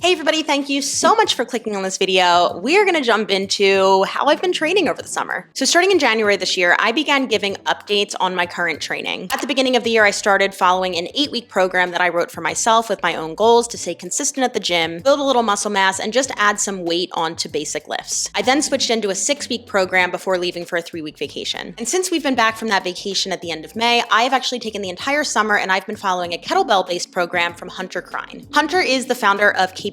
Hey everybody, thank you so much for clicking on this video. We're gonna jump into how I've been training over the summer. So starting in January this year, I began giving updates on my current training. At the beginning of the year, I started following an 8-week program that I wrote for myself with my own goals to stay consistent at the gym, build a little muscle mass, and just add some weight onto basic lifts. I then switched into a 6-week program before leaving for a 3-week vacation. And since we've been back from that vacation at the end of May, I have actually taken the entire summer and I've been following a kettlebell-based program from Hunter Krein. Hunter is the founder of KBCU,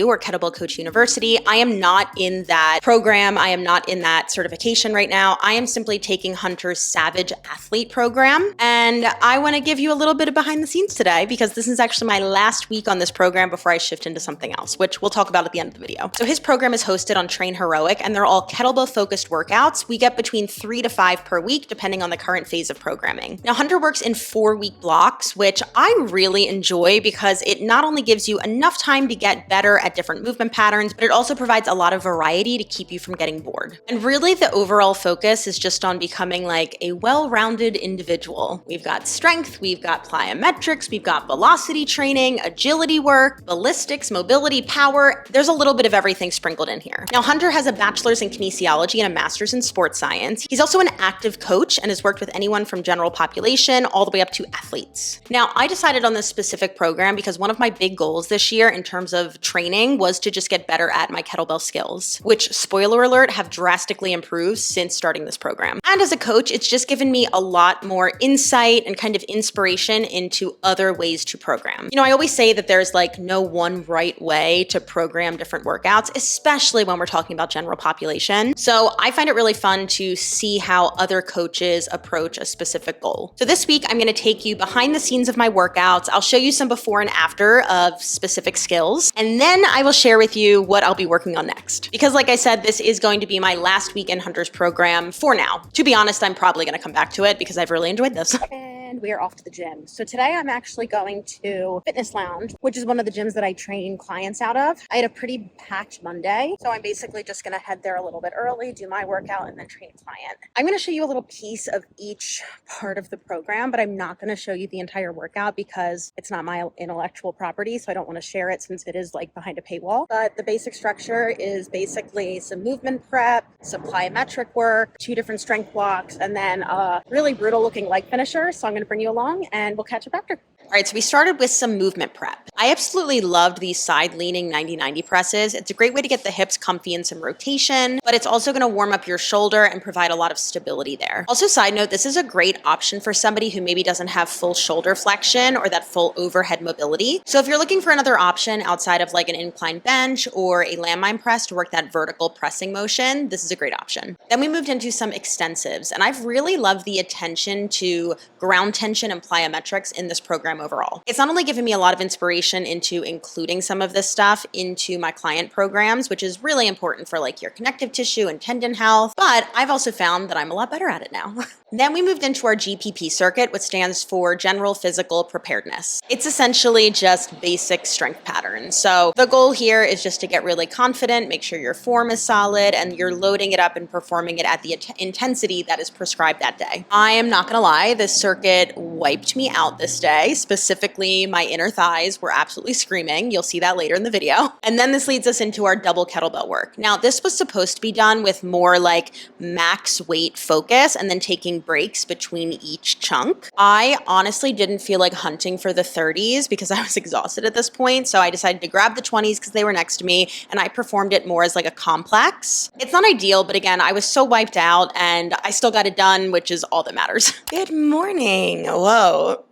or Kettlebell Coach University. I am not in that program. I am not in that certification right now. I am simply taking Hunter's Savage Athlete program. And I want to give you a little bit of behind the scenes today because this is actually my last week on this program before I shift into something else, which we'll talk about at the end of the video. So his program is hosted on Train Heroic, and they're all kettlebell focused workouts. We get between 3 to 5 per week, depending on the current phase of programming. Now, Hunter works in 4-week blocks, which I really enjoy because it not only gives you enough time to get better at different movement patterns, but it also provides a lot of variety to keep you from getting bored. And really the overall focus is just on becoming like a well-rounded individual. We've got strength, we've got plyometrics, we've got velocity training, agility work, ballistics, mobility, power. There's a little bit of everything sprinkled in here. Now, Hunter has a bachelor's in kinesiology and a master's in sports science. He's also an active coach and has worked with anyone from general population all the way up to athletes. Now, I decided on this specific program because one of my big goals this year in terms of training was to just get better at my kettlebell skills, which, spoiler alert, have drastically improved since starting this program. And as a coach, it's just given me a lot more insight and kind of inspiration into other ways to program. You know, I always say that there's like no one right way to program different workouts, especially when we're talking about general population. So I find it really fun to see how other coaches approach a specific goal. So this week, I'm going to take you behind the scenes of my workouts. I'll show you some before and after of specific skills, and then I will share with you what I'll be working on next. Because like I said, this is going to be my last week in Hunter's program for now. To be honest, I'm probably going to come back to it because I've really enjoyed this. And we are off to the gym. So today I'm actually going to Fitness Lounge, which is one of the gyms that I train clients out of. I had a pretty packed Monday, so I'm basically just going to head there a little bit early, do my workout, and then train a client. I'm going to show you a little piece of each part of the program, but I'm not going to show you the entire workout because it's not my intellectual property, so I don't want to share it since it is like behind a paywall. But the basic structure is basically some movement prep, some plyometric work, 2 different strength blocks, and then a really brutal looking leg finisher. So I'm going to bring you along and we'll catch up after. All right, so we started with some movement prep. I absolutely loved these side leaning 90-90 presses. It's a great way to get the hips comfy in some rotation, but it's also going to warm up your shoulder and provide a lot of stability there. Also, side note, this is a great option for somebody who maybe doesn't have full shoulder flexion or that full overhead mobility. So if you're looking for another option outside of like an incline bench or a landmine press to work that vertical pressing motion, this is a great option. Then we moved into some extensives, and I've really loved the attention to ground tension and plyometrics in this program overall. It's not only given me a lot of inspiration into including some of this stuff into my client programs, which is really important for like your connective tissue and tendon health, but I've also found that I'm a lot better at it now. Then we moved into our GPP circuit, which stands for General Physical Preparedness. It's essentially just basic strength patterns. So the goal here is just to get really confident, make sure your form is solid, and you're loading it up and performing it at the intensity that is prescribed that day. I am not gonna lie, this circuit wiped me out this day. Specifically, my inner thighs were absolutely screaming. You'll see that later in the video. And then this leads us into our double kettlebell work. Now, this was supposed to be done with more like max weight focus and then taking breaks between each chunk. I honestly didn't feel like hunting for the 30s because I was exhausted at this point. So I decided to grab the 20s because they were next to me, and I performed it more as like a complex. It's not ideal, but again, I was so wiped out and I still got it done, which is all that matters. Good morning. Whoa.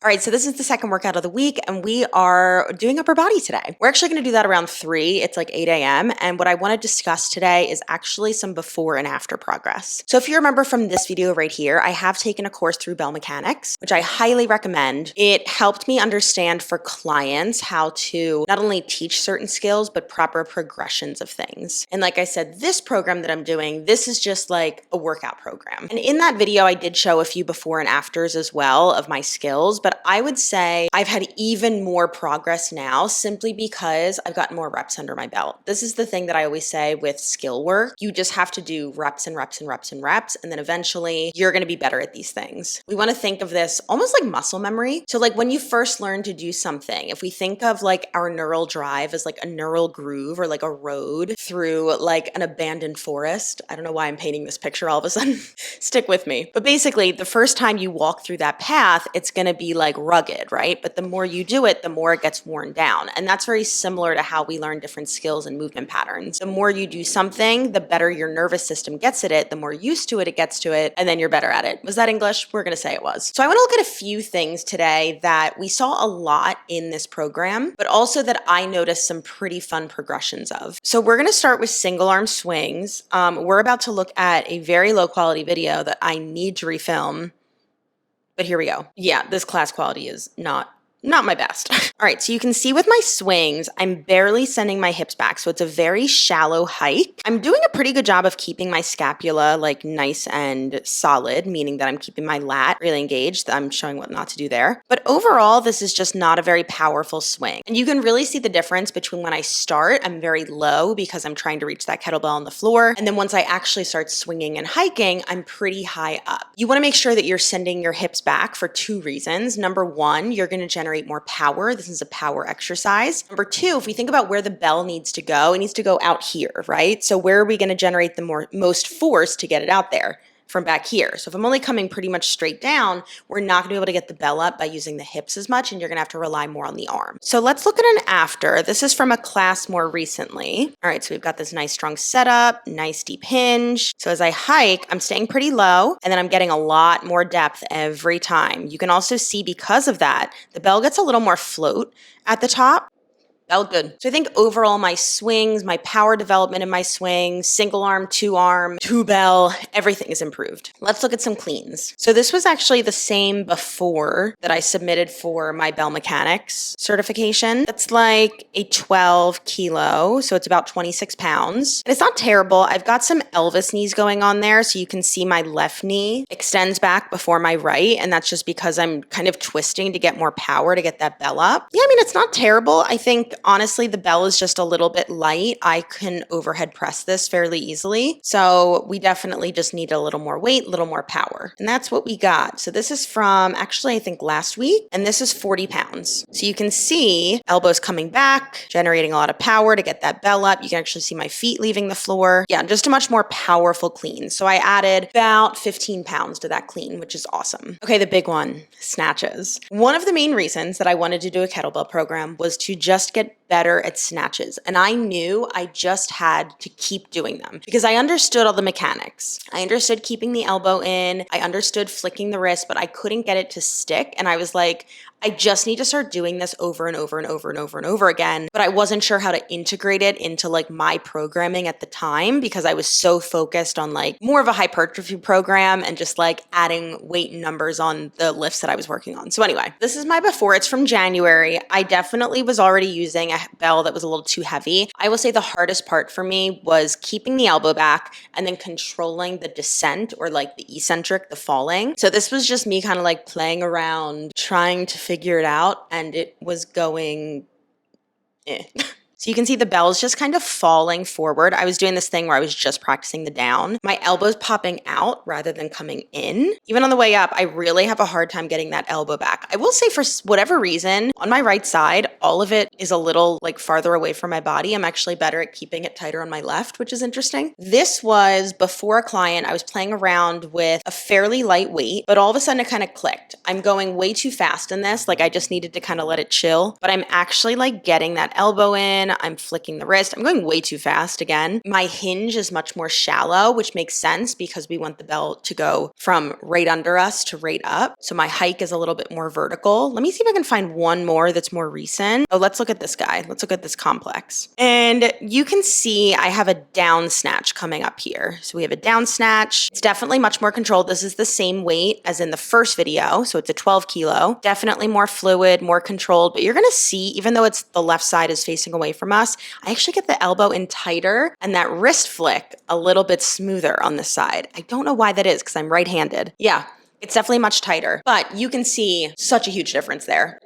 All right, so this is the second workout of the week, and we are doing upper body today. We're actually going to do that around 3. It's like 8 a.m., and what I want to discuss today is actually some before and after progress. So if you remember from this video right here, I have taken a course through Bell Mechanics, which I highly recommend. It helped me understand for clients how to not only teach certain skills, but proper progressions of things. And like I said, this program that I'm doing, this is just like a workout program. And in that video, I did show a few before and afters as well of my skills, but but I would say I've had even more progress now simply because I've gotten more reps under my belt. This is the thing that I always say with skill work. You just have to do reps and reps and reps and reps, and then eventually you're going to be better at these things. We want to think of this almost like muscle memory. So like when you first learn to do something, if we think of like our neural drive as like a neural groove or like a road through like an abandoned forest. I don't know why I'm painting this picture all of a sudden. Stick with me. But basically, the first time you walk through that path, it's going to be like rugged, right? But the more you do it, the more it gets worn down. And that's very similar to how we learn different skills and movement patterns. The more you do something, the better your nervous system gets at it, the more used to it gets to it, and then you're better at it. Was that English? We're going to say it was. So I want to look at a few things today that we saw a lot in this program, but also that I noticed some pretty fun progressions of. So we're going to start with single arm swings. We're about to look at a very low quality video that I need to refilm, but here we go. Yeah, this class quality is not my best. All right, so you can see with my swings, I'm barely sending my hips back. So it's a very shallow hike. I'm doing a pretty good job of keeping my scapula like nice and solid, meaning that I'm keeping my lat really engaged. I'm showing what not to do there. But overall, this is just not a very powerful swing. And you can really see the difference between when I start, I'm very low because I'm trying to reach that kettlebell on the floor. And then once I actually start swinging and hiking, I'm pretty high up. You wanna make sure that you're sending your hips back for two reasons. Number one, you're gonna generate more power. This is a power exercise. Number two, if we think about where the bell needs to go, it needs to go out here, right? So where are we going to generate the most force to get it out there? From back here. So if I'm only coming pretty much straight down, we're not gonna be able to get the bell up by using the hips as much, and you're gonna have to rely more on the arm. So let's look at an after. This is from a class more recently. All right, so we've got this nice strong setup, nice deep hinge. So as I hike, I'm staying pretty low, and then I'm getting a lot more depth every time. You can also see because of that, the bell gets a little more float at the top. Felt good. So I think overall my swings, my power development in my swings, single arm, two bell, everything is improved. Let's look at some cleans. So this was actually the same before that I submitted for my bell mechanics certification. It's like a 12 kilo, so it's about 26 pounds. And it's not terrible. I've got some Elvis knees going on there, so you can see my left knee extends back before my right, and that's just because I'm kind of twisting to get more power to get that bell up. Yeah, I mean, it's not terrible. I think honestly, the bell is just a little bit light. I can overhead press this fairly easily. So we definitely just need a little more weight, a little more power. And that's what we got. So this is from actually, I think last week, and this is 40 pounds. So you can see elbows coming back, generating a lot of power to get that bell up. You can actually see my feet leaving the floor. Yeah, just a much more powerful clean. So I added about 15 pounds to that clean, which is awesome. Okay, the big one, snatches. One of the main reasons that I wanted to do a kettlebell program was to just get better at snatches. And I knew I just had to keep doing them because I understood all the mechanics. I understood keeping the elbow in. I understood flicking the wrist, but I couldn't get it to stick. And I was like, I just need to start doing this over and over and over and over and over again. But I wasn't sure how to integrate it into like my programming at the time because I was so focused on like more of a hypertrophy program and just like adding weight and numbers on the lifts that I was working on. So anyway, this is my before. It's from January. I definitely was already using a bell that was a little too heavy. I will say the hardest part for me was keeping the elbow back and then controlling the descent or like the eccentric, the falling. So this was just me kind of like playing around, trying to figure it out, and it was going So you can see the bell's just kind of falling forward. I was doing this thing where I was just practicing the down. My elbow's popping out rather than coming in. Even on the way up, I really have a hard time getting that elbow back. I will say for whatever reason, on my right side, all of it is a little like farther away from my body. I'm actually better at keeping it tighter on my left, which is interesting. This was before a client. I was playing around with a fairly light weight, but all of a sudden it kind of clicked. I'm going way too fast in this. Like I just needed to kind of let it chill, but I'm actually like getting that elbow in. I'm flicking the wrist. I'm going way too fast again. My hinge is much more shallow, which makes sense because we want the bell to go from right under us to right up. So my hike is a little bit more vertical. Let me see if I can find one more that's more recent. Oh, let's look at this guy. Let's look at this complex. And you can see I have a down snatch coming up here. So we have a down snatch. It's definitely much more controlled. This is the same weight as in the first video. So it's a 12 kilo, definitely more fluid, more controlled, but you're going to see, even though it's the left side is facing away from us, I actually get the elbow in tighter and that wrist flick a little bit smoother on this side. I don't know why that is because I'm right-handed. Yeah. It's definitely much tighter, but you can see such a huge difference there.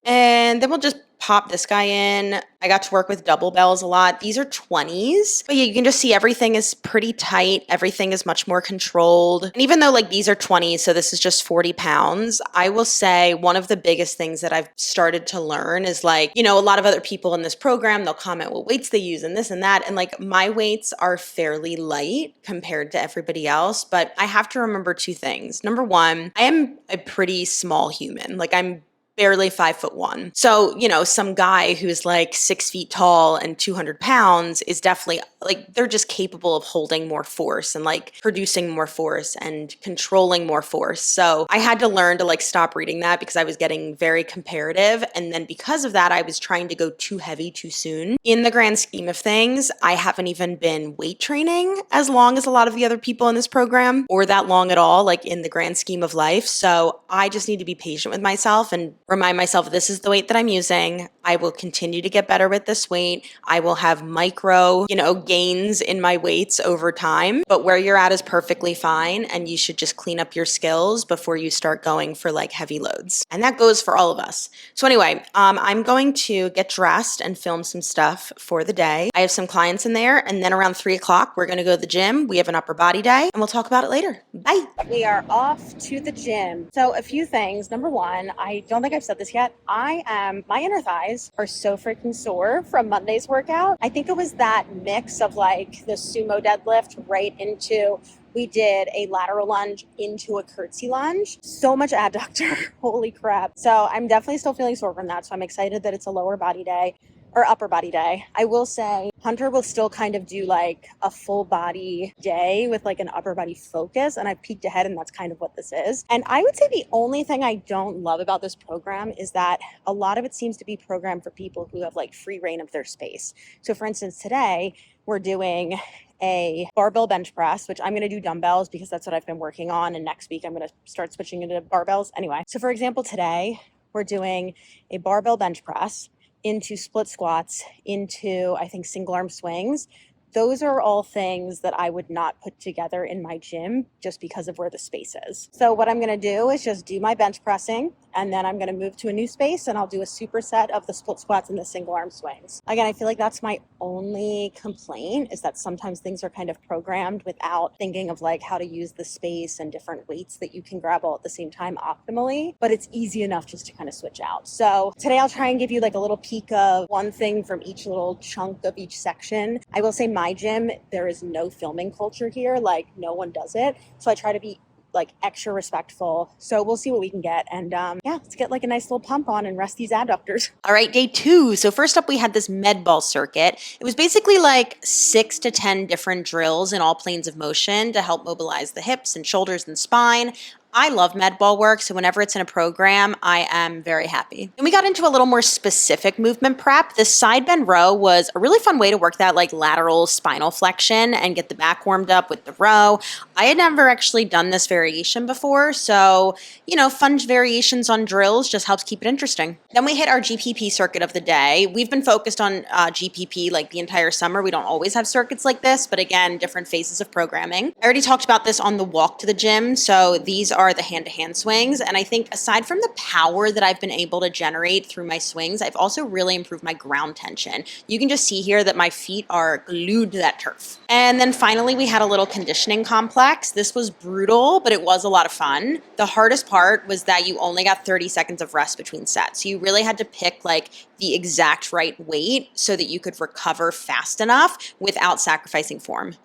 And then we'll just pop this guy in. I got to work with double bells a lot. These are 20s, but yeah, you can just see everything is pretty tight. Everything is much more controlled. And even though like these are 20s, so this is just 40 pounds, I will say one of the biggest things that I've started to learn is like, you know, a lot of other people in this program, they'll comment what weights they use and this and that. And like my weights are fairly light compared to everybody else, but I have to remember two things. Number one, I am a pretty small human. Like I'm barely 5'1". So, you know, some guy who's like 6 feet tall and 200 pounds is definitely like, they're just capable of holding more force and like producing more force and controlling more force. So I had to learn to like stop reading that because I was getting very comparative. And then because of that, I was trying to go too heavy too soon. In the grand scheme of things, I haven't even been weight training as long as a lot of the other people in this program, or that long at all, like in the grand scheme of life. So I just need to be patient with myself and remind myself this is the weight that I'm using. I will continue to get better with this weight. I will have micro, you know, gains in my weights over time, but where you're at is perfectly fine. And you should just clean up your skills before you start going for like heavy loads. And that goes for all of us. So anyway, I'm going to get dressed and film some stuff for the day. I have some clients in there, and then around 3 o'clock, we're going to go to the gym. We have an upper body day and we'll talk about it later. Bye. We are off to the gym. So a few things. Number one, I don't think I've said this yet. My inner thighs are so freaking sore from Monday's workout. I think it was that mix of like the sumo deadlift right into, we did a lateral lunge into a curtsy lunge. So much adductor, holy crap. So I'm definitely still feeling sore from that. So I'm excited that it's a lower body day or upper body day. I will say Hunter will still kind of do like a full body day with like an upper body focus. And I've peeked ahead and that's kind of what this is. And I would say the only thing I don't love about this program is that a lot of it seems to be programmed for people who have like free reign of their space. So for instance, today we're doing a barbell bench press, which I'm going to do dumbbells because that's what I've been working on. And next week I'm going to start switching into barbells. Anyway, so for example, today we're doing a barbell bench press into split squats, into, I think, single arm swings. Those are all things that I would not put together in my gym just because of where the space is. So what I'm going to do is just do my bench pressing, and then I'm going to move to a new space and I'll do a superset of the split squats and the single arm swings. Again, I feel like that's my only complaint, is that sometimes things are kind of programmed without thinking of like how to use the space and different weights that you can grab all at the same time optimally, but it's easy enough just to kind of switch out. So today I'll try and give you like a little peek of one thing from each little chunk of each section. I will say my gym, there is no filming culture here. Like no one does it. So I try to be like extra respectful. So we'll see what we can get. And yeah, let's get like a nice little pump on and rest these adductors. All right, day 2. So first up, we had this med ball circuit. It was basically like 6 to 10 different drills in all planes of motion to help mobilize the hips and shoulders and spine. I love med ball work, so whenever it's in a program, I am very happy. And we got into a little more specific movement prep. The side bend row was a really fun way to work that like lateral spinal flexion and get the back warmed up with the row. I had never actually done this variation before, so, you know, fun variations on drills just helps keep it interesting. Then we hit our GPP circuit of the day. We've been focused on GPP like the entire summer. We don't always have circuits like this, but again, different phases of programming. I already talked about this on the walk to the gym, so these are the hand-to-hand swings. And I think aside from the power that I've been able to generate through my swings, I've also really improved my ground tension. You can just see here that my feet are glued to that turf. And then finally, we had a little conditioning complex. This was brutal, but it was a lot of fun. The hardest part was that you only got 30 seconds of rest between sets. So you really had to pick like the exact right weight so that you could recover fast enough without sacrificing form.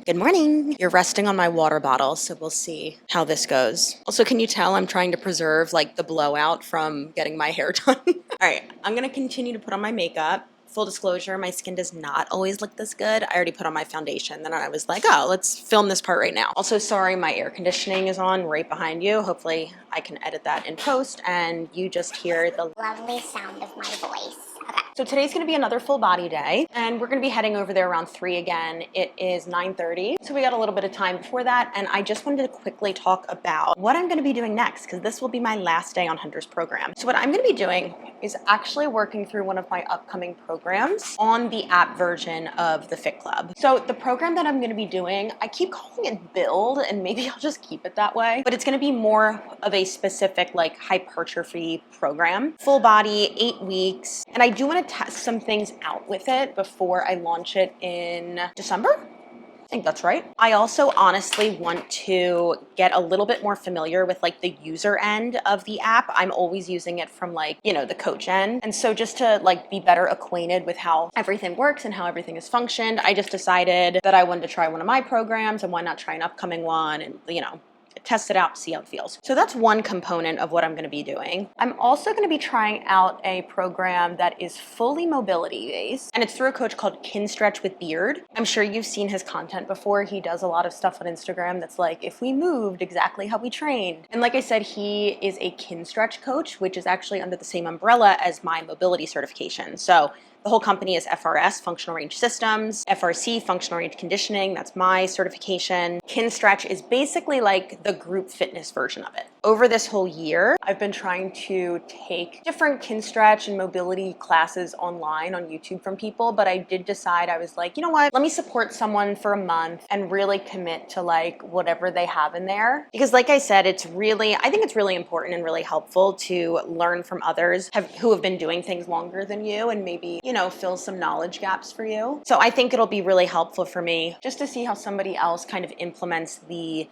Good morning. You're resting on my water bottle, so we'll see how this goes. Also, can you tell I'm trying to preserve like the blowout from getting my hair done? All right, I'm gonna continue to put on my makeup. Full disclosure, my skin does not always look this good. I already put on my foundation, then I was like, oh, let's film this part right now. Also, sorry, my air conditioning is on right behind you. Hopefully I can edit that in post and you just hear the lovely sound of my voice. Okay. So today's gonna be another full body day, and we're gonna be heading over there around 3 again. It is 9:30, so we got a little bit of time before that, and I just wanted to quickly talk about what I'm gonna be doing next, because this will be my last day on Hunter's program. So what I'm gonna be doing is actually working through one of my upcoming programs on the app version of the Fit Club. So the program that I'm gonna be doing, I keep calling it Build, and maybe I'll just keep it that way, but it's gonna be more of a specific like hypertrophy program, full body, 8 weeks, and I do want to test some things out with it before I launch it in December. I think that's right. I also honestly want to get a little bit more familiar with like the user end of the app. I'm always using it from like, you know, the coach end. And so just to like be better acquainted with how everything works and how everything is functioned, I just decided that I wanted to try one of my programs, and why not try an upcoming one, and you know, test it out, see how it feels. So that's one component of what I'm gonna be doing. I'm also gonna be trying out a program that is fully mobility based, and it's through a coach called Kinstretch with Beard. I'm sure you've seen his content before. He does a lot of stuff on Instagram that's like, if we moved exactly how we trained. And like I said, he is a Kinstretch coach, which is actually under the same umbrella as my mobility certification. So the whole company is FRS, Functional Range Systems, FRC, Functional Range Conditioning. That's my certification. Kinstretch is basically like the group fitness version of it. Over this whole year, I've been trying to take different Kinstretch and mobility classes online on YouTube from people, but I did decide, I was like, you know what, let me support someone for a month and really commit to like whatever they have in there. Because like I said, I think it's really important and really helpful to learn from others who have been doing things longer than you, and maybe, you know, fill some knowledge gaps for you. So I think it'll be really helpful for me just to see how somebody else kind of implements the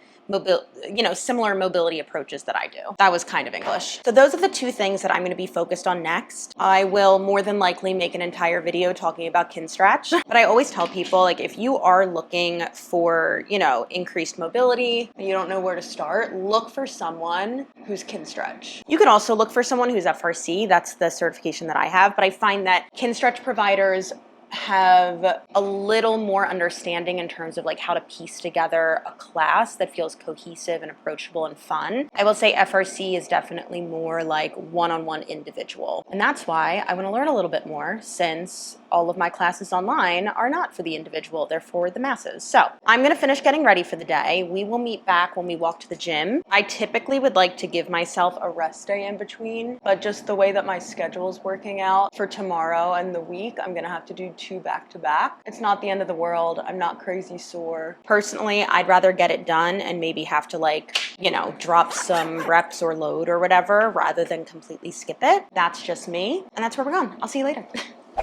similar mobility approaches that I do. That was kind of English. So those are the two things that I'm going to be focused on next. I will more than likely make an entire video talking about Kinstretch, but I always tell people, like, if you are looking for, you know, increased mobility and you don't know where to start, look for someone who's Kinstretch. You could also look for someone who's FRC. That's the certification that I have, but I find that Kinstretch providers have a little more understanding in terms of like how to piece together a class that feels cohesive and approachable and fun. I will say FRC is definitely more like one-on-one individual. And that's why I want to learn a little bit more, since all of my classes online are not for the individual, they're for the masses. So I'm going to finish getting ready for the day. We will meet back when we walk to the gym. I typically would like to give myself a rest day in between, but just the way that my schedule is working out for tomorrow and the week, I'm going to have to do 2 back-to-back. It's not the end of the world. I'm not crazy sore. Personally, I'd rather get it done and maybe have to like, you know, drop some reps or load or whatever rather than completely skip it. That's just me. And that's where we're going. I'll see you later.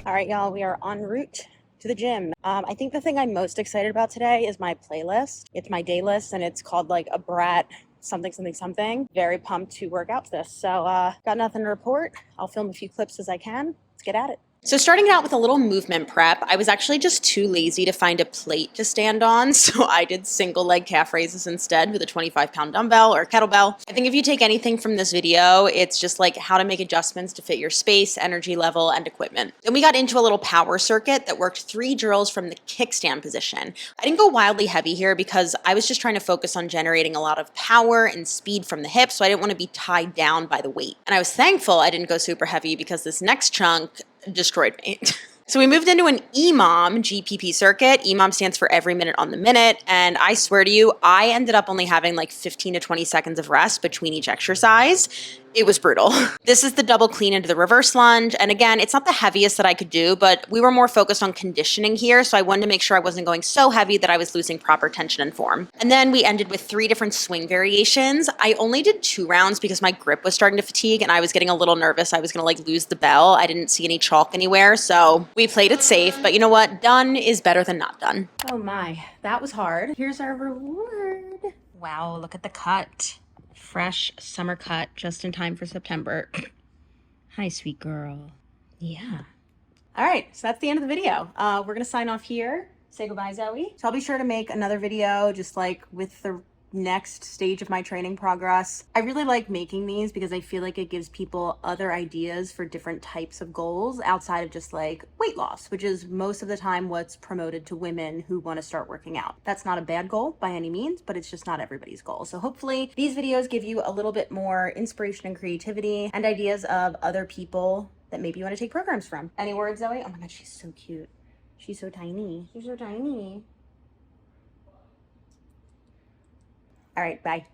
All right, y'all, we are en route to the gym. I think the thing I'm most excited about today is my playlist. It's my day list, and it's called like a brat something, something, something. Very pumped to work out this. So got nothing to report. I'll film a few clips as I can. Let's get at it. So starting out with a little movement prep, I was actually just too lazy to find a plate to stand on, so I did single leg calf raises instead with a 25-pound dumbbell or kettlebell. I think if you take anything from this video, it's just like how to make adjustments to fit your space, energy level, and equipment. Then we got into a little power circuit that worked 3 drills from the kickstand position. I didn't go wildly heavy here because I was just trying to focus on generating a lot of power and speed from the hips, so I didn't want to be tied down by the weight. And I was thankful I didn't go super heavy because this next chunk destroyed me. So we moved into an EMOM GPP circuit. EMOM stands for every minute on the minute. And I swear to you, I ended up only having like 15 to 20 seconds of rest between each exercise. It was brutal. This is the double clean into the reverse lunge. And again, it's not the heaviest that I could do, but we were more focused on conditioning here. So I wanted to make sure I wasn't going so heavy that I was losing proper tension and form. And then we ended with 3 different swing variations. I only did 2 rounds because my grip was starting to fatigue and I was getting a little nervous. I was going to like lose the bell. I didn't see any chalk anywhere. So we played it safe, but you know what? Done is better than not done. Oh my, that was hard. Here's our reward. Wow, look at the cut. Fresh summer cut just in time for September. Hi, sweet girl. Yeah. All right, so that's the end of the video. We're gonna sign off here. Say goodbye, Zoe. So I'll be sure to make another video just like with the next stage of my training progress. I really like making these because I feel like it gives people other ideas for different types of goals outside of just like weight loss, which is most of the time what's promoted to women who want to start working out. That's not a bad goal by any means, but it's just not everybody's goal. So hopefully these videos give you a little bit more inspiration and creativity and ideas of other people that maybe you want to take programs from. Any words, Zoe? Oh my God, she's so cute. She's so tiny. She's so tiny. All right, bye.